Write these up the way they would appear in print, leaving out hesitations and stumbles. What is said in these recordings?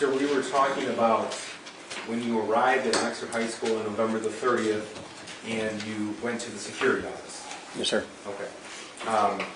Sir, we were talking about when you arrived at Oxford High School on November the 30th and you went to the security office. Yes, sir. Okay.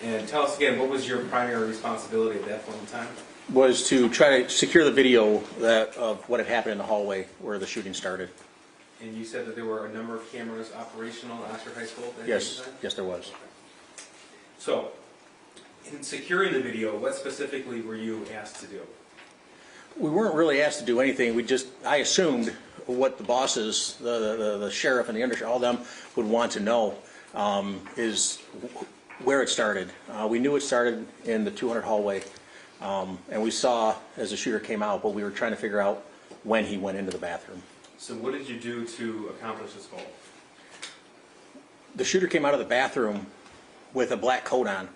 And tell us again, what was your primary responsibility at that point in time? Was to try to secure the video of what had happened in the hallway where the shooting started. And you said that there were a number of cameras operational at Oxford High School at that Yes, time? yes there was. Okay. So, in securing the video, what specifically were you asked to do? We weren't really asked to do anything. I assumed what the bosses, the sheriff and the undersheriff, all of them would want to know is where it started. We knew it started in the 200 hallway, and we saw as the shooter came out, but we were trying to figure out when he went into the bathroom. So what did you do to accomplish this goal? The shooter came out of the bathroom with a black coat on.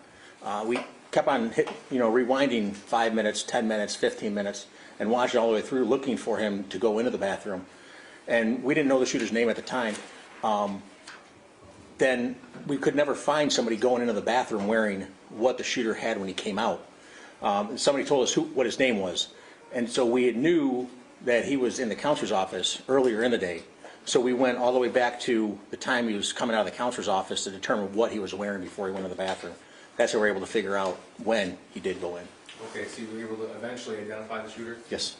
We kept on rewinding 5 minutes, 10 minutes, 15 minutes, and watched all the way through looking for him to go into the bathroom. And we didn't know the shooter's name at the time. Then we could never find somebody going into the bathroom wearing what the shooter had when he came out. Somebody told us what his name was. And so we knew that he was in the counselor's office earlier in the day. So we went all the way back to the time he was coming out of the counselor's office to determine what he was wearing before he went to the bathroom. That's how we were able to figure out when he did go in. Okay, so you were able to eventually identify the shooter? Yes.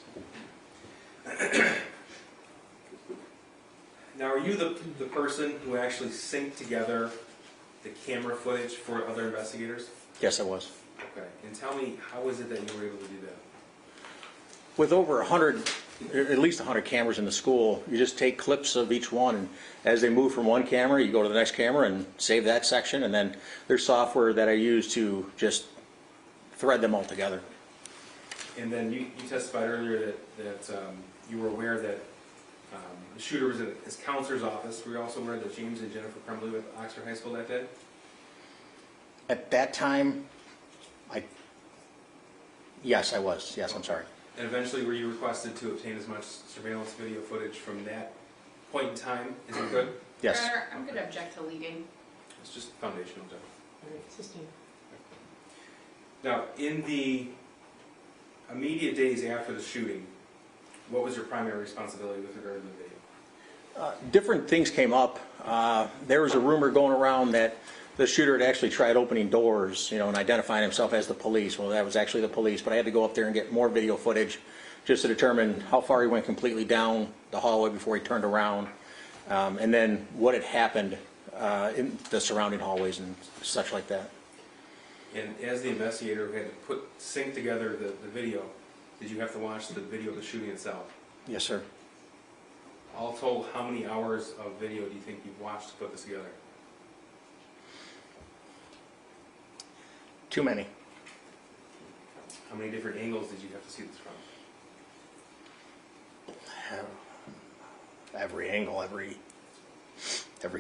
Now, are you the person who actually synced together the camera footage for other investigators? Yes, I was. Okay, and tell me, how was it that you were able to do that? With over 100, at least 100 cameras in the school, you just take clips of each one, and as they move from one camera, you go to the next camera and save that section, and then there's software that I use to just thread them all together. And then you testified earlier that you were aware that the shooter was in his counselor's office. Were you also aware that James and Jennifer Crumbley were at Oxford High School that day? At that time, yes, I was. Yes, I'm sorry. And eventually, were you requested to obtain as much surveillance video footage from that point in time as you could? Yes. Your Honor, I'm going to object to leading. It's just foundational, Jeff. All right, sustain. Now, in the immediate days after the shooting, what was your primary responsibility with regard to the video? Different things came up. There was a rumor going around that the shooter had actually tried opening doors, and identifying himself as the police. Well, that was actually the police, but I had to go up there and get more video footage just to determine how far he went completely down the hallway before he turned around, and then what had happened in the surrounding hallways and such like that. And as the investigator who had to sync together the video, did you have to watch the video of the shooting itself? Yes, sir. All told, how many hours of video do you think you've watched to put this together? Too many. How many different angles did you have to see this from? Every angle, every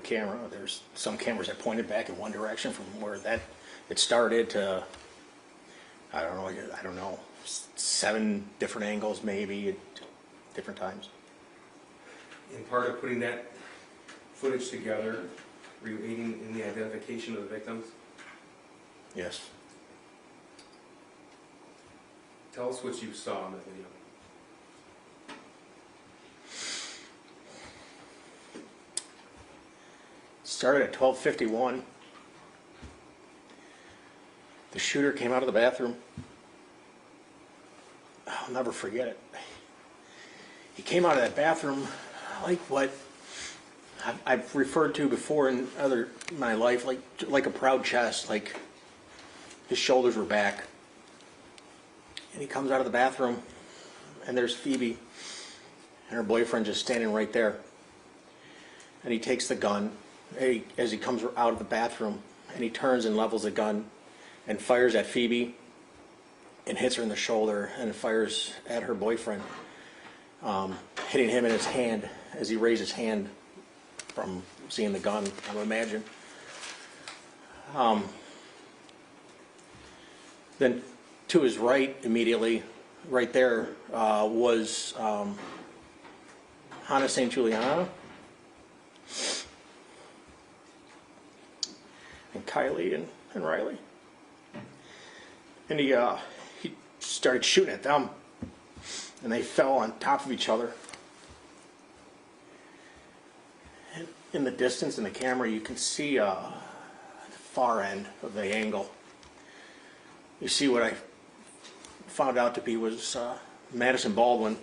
camera. There's some cameras that pointed back in one direction from where it started to, I don't know, 7 different angles maybe at different times. In part of putting that footage together, were you aiding in the identification of the victims? Yes. Tell us what you saw in the video. Started at 12:51. The shooter came out of the bathroom. I'll never forget it. He came out of that bathroom like what I've referred to before in my life, like a proud chest, like his shoulders were back. And he comes out of the bathroom, and there's Phoebe and her boyfriend just standing right there. And he takes the gun as he comes out of the bathroom, and he turns and levels the gun and fires at Phoebe and hits her in the shoulder and fires at her boyfriend, hitting him in his hand as he raised his hand from seeing the gun, I would imagine. Then to his right, immediately, right there, was Hannah St. Juliana and Kylie and Riley. And he started shooting at them. and they fell on top of each other. And in the distance in the camera, you can see the far end of the angle. You see what I found out to be was Madison Baldwin,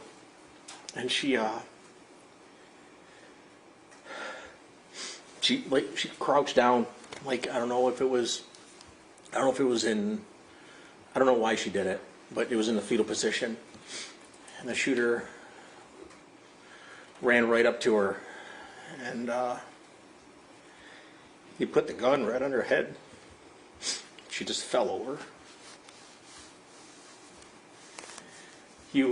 and she crouched down, like, I don't know why she did it, but it was in the fetal position, and the shooter ran right up to her, and he put the gun right under her head. She just fell over. He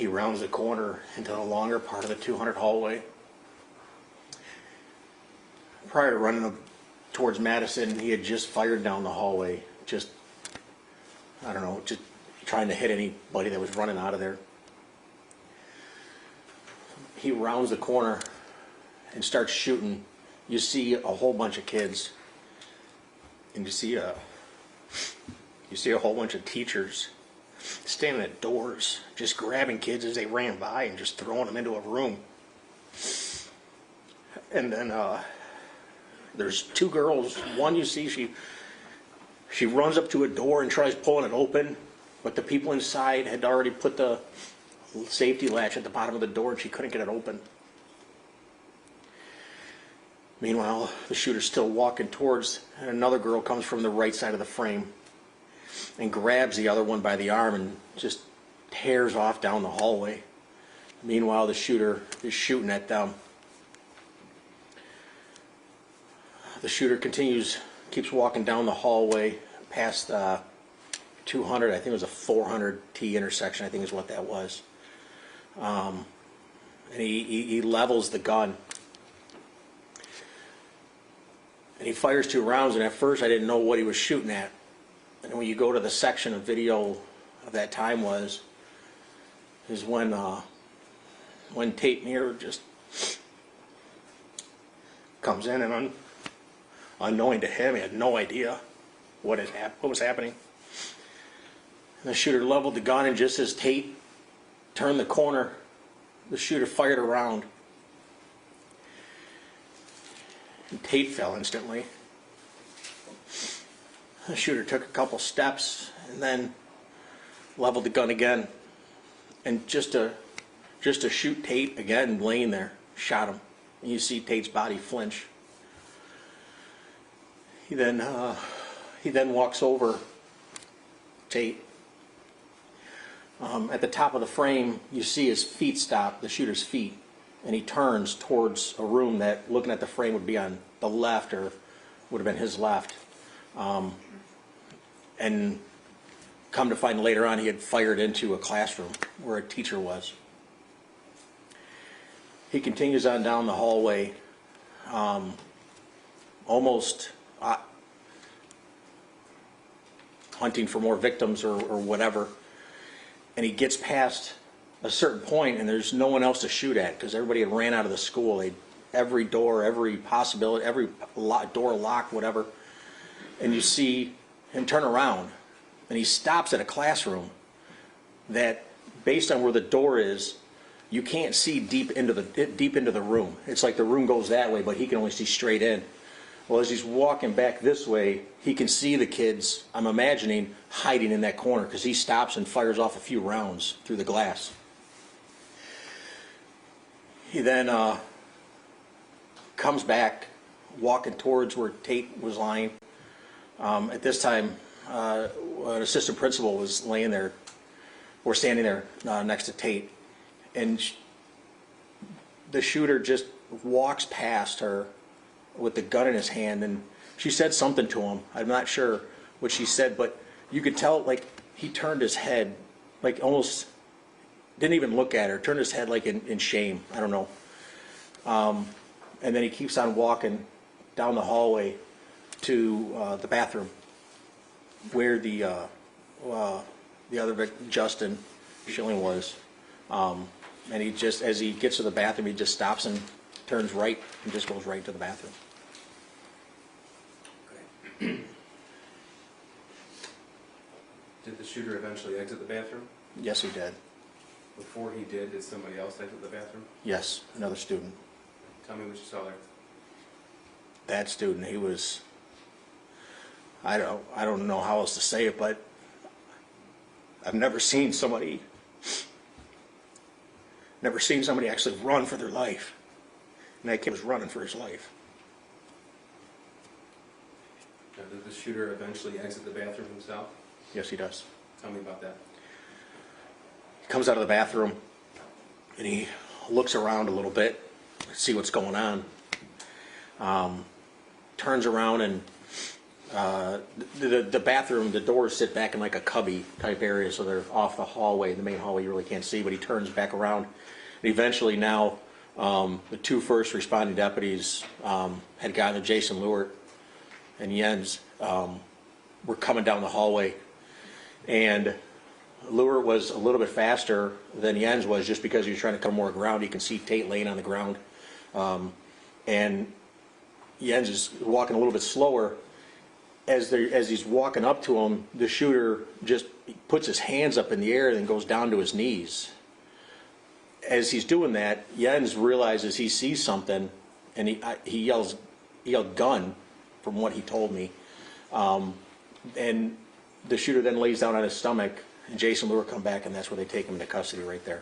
rounds the corner into the longer part of the 200 hallway. Prior to running towards Madison, he had just fired down the hallway, just trying to hit anybody that was running out of there. He rounds the corner and starts shooting. You see a whole bunch of kids, and you see a whole bunch of teachers standing at doors, just grabbing kids as they ran by and just throwing them into a room. And then there's two girls. One, you see, she runs up to a door and tries pulling it open, but the people inside had already put the safety latch at the bottom of the door, and she couldn't get it open. Meanwhile, the shooter's still walking towards, and another girl comes from the right side of the frame and grabs the other one by the arm and just tears off down the hallway. Meanwhile, the shooter is shooting at them. The shooter keeps walking down the hallway past 200, I think it was a 400 T intersection, I think is what that was. And he levels the gun. And he fires 2 rounds, and at first I didn't know what he was shooting at. And when you go to the section of video of that time is when Tate Muir just comes in, and unknowing to him, he had no idea what was happening. And the shooter leveled the gun, and just as Tate turned the corner, the shooter fired a round. And Tate fell instantly. The shooter took a couple steps and then leveled the gun again, and just to shoot Tate again, laying there, shot him. And you see Tate's body flinch. He then walks over Tate. At the top of the frame, you see his feet stop, the shooter's feet, and he turns towards a room that, looking at the frame, would be on the left, or would have been his left. And come to find later on, he had fired into a classroom where a teacher was. He continues on down the hallway, almost hunting for more victims or whatever. And he gets past a certain point, and there's no one else to shoot at because everybody had ran out of the school. Every door, every possibility, every door locked, whatever. And you see him turn around, and he stops at a classroom that, based on where the door is, you can't see deep into the room. It's like the room goes that way, but he can only see straight in. Well, as he's walking back this way, he can see the kids, I'm imagining, hiding in that corner, because he stops and fires off a few rounds through the glass. He then comes back, walking towards where Tate was lying. At this time, an assistant principal was laying there, or standing there next to Tate. And the shooter just walks past her with the gun in his hand, and she said something to him. I'm not sure what she said, but you could tell, like, he turned his head, like, almost didn't even look at her, turned his head like in shame. I don't know. And then he keeps on walking down the hallway to the bathroom where the other victim, Justin Schilling, was. And he just, as he gets to the bathroom, he just stops and turns right and just goes right to the bathroom. Did the shooter eventually exit the bathroom? Yes, he did. Before he did somebody else exit the bathroom? Yes, another student. Tell me what you saw there. That student, he was, I don't know how else to say it, but I've never seen somebody actually run for their life. And that kid was running for his life. Now, did the shooter eventually exit the bathroom himself? Yes, he does. Tell me about that. He comes out of the bathroom and he looks around a little bit, see what's going on. Turns around and the bathroom, the doors sit back in like a cubby type area, so they're off the hallway, the main hallway you really can't see, but he turns back around. And eventually now the two first responding deputies had gotten to Jason Lewert and Jens, were coming down the hallway. And Lewert was a little bit faster than Jens was just because he was trying to cover more ground. You can see Tate laying on the ground. And Jens is walking a little bit slower. As he's walking up to him, the shooter just puts his hands up in the air and then goes down to his knees. As he's doing that, Jens realizes he sees something, and he yelled gun, from what he told me. And the shooter then lays down on his stomach, and Jason Lewert come back, and that's where they take him into custody right there.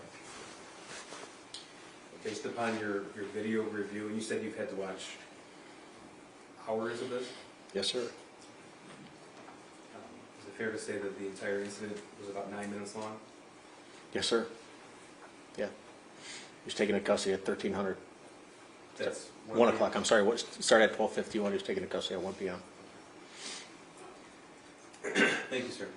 Based upon your video review, and you said you've had to watch hours of this? Yes, sir. Is it fair to say that the entire incident was about 9 minutes long? Yes, sir. Yeah. He was taken into custody at 1300. That's 1 o'clock. I'm sorry. Started at 12:51. He was taken into custody at 1 p.m. Thank you, sir.